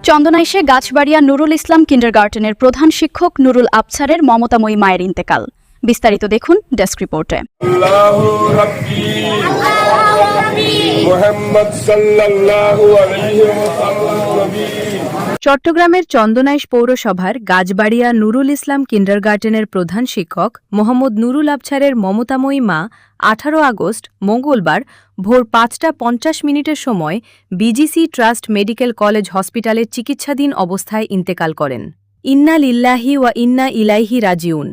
চন্দনাইশে গাছবাড়িয়া নুরুল ইসলাম কিন্ডারগার্টেনের প্রধান শিক্ষক নুরুল আবছারের মমতাময়ী মায়ের ইন্তেকাল। বিস্তারিত দেখুন ডেস্ক রিপোর্টে। চট্টগ্রামের চন্দনাইশ পৌরসভার গাছবাড়িয়া নুরুল ইসলাম কিন্ডারগার্টেনের প্রধান শিক্ষক মোহাম্মদ নুরুল আবছারের মমতাময়ী মা 18 আগস্ট মঙ্গলবার ভোর 5:50 সময় বিজিসি ট্রাস্ট মেডিকেল কলেজ হসপিটালে চিকিৎসাধীন অবস্থায় ইন্তেকাল করেন। ইন্না লিল্লাহি ওয়া ইন্না ইলাইহি রাজিউন।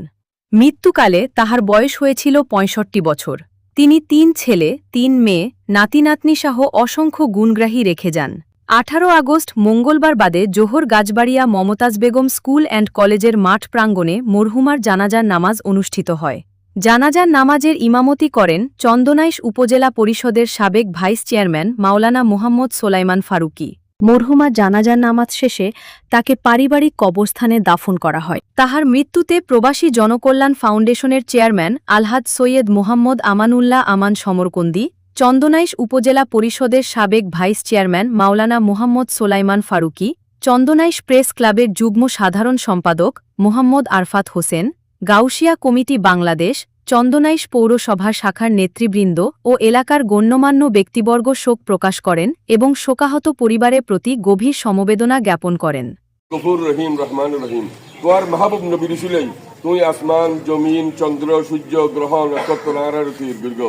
মৃত্যুকালে তাহার বয়স হয়েছিল 65 বছর। তিনি 3 ছেলে 3 মেয়ে নাতি নাতনি সহ অসংখ্য গুণগ্রাহী রেখে যান। 18 আগস্ট মঙ্গলবার বাদে জোহর গাছবাড়িয়া মমতাজ বেগম স্কুল অ্যান্ড কলেজের মাঠ প্রাঙ্গণে মরহুমার জানাজার নামাজ অনুষ্ঠিত হয়। জানাজার নামাজের ইমামতি করেন চন্দনাইশ উপজেলা পরিষদের সাবেক ভাইস চেয়ারম্যান মাওলানা মুহাম্মদ সোলাইমান ফারুকী। মরহুমার জানাজার নামাজ শেষে তাকে পারিবারিক কবরস্থানে দাফন করা হয়। তাহার মৃত্যুতে প্রবাসী জনকল্যাণ ফাউন্ডেশনের চেয়ারম্যান আলহাজ সৈয়দ মোহাম্মদ আমানুল্লাহ আমান সমরকন্দি, চন্দনাইশ উপজেলা পরিষদের সাবেক ভাইস চেয়ারম্যান মাওলানা মুহাম্মদ সোলাইমান ফারুকী, চন্দনাইশ প্রেস ক্লাবের যুগ্ম সাধারণ সম্পাদক মোহাম্মদ আরফাত হোসেন, গাউসিয়া কমিটি বাংলাদেশ, চন্দনাইশ পৌরসভার শাখার নেতৃবৃন্দ ও এলাকার গণ্যমান্য ব্যক্তিবর্গ শোক প্রকাশ করেন এবং শোকাহত পরিবারের প্রতি গভীর সমবেদনা জ্ঞাপন করেন। গফুর রহিম রহমান রহিম, তোমার মাহবুব নবী রসুলাই তুই আসমান জমিন চন্দ্র সূর্য গ্রহ নক্ষত্র নারারতির বীর্ঘ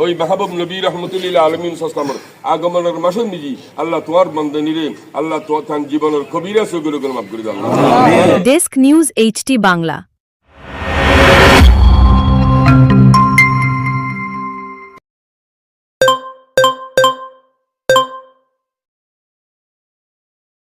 ওই মাহবুব নবী রহমতুল্লাহ আলমিন সালামের আগমনের মাসন নিজি আল্লাহ তোমার বন্দনীরে আল্লাহ তোমার জীবনের কবিরা সেগুলো মাফ করে দাও। Desk news HT Bangla.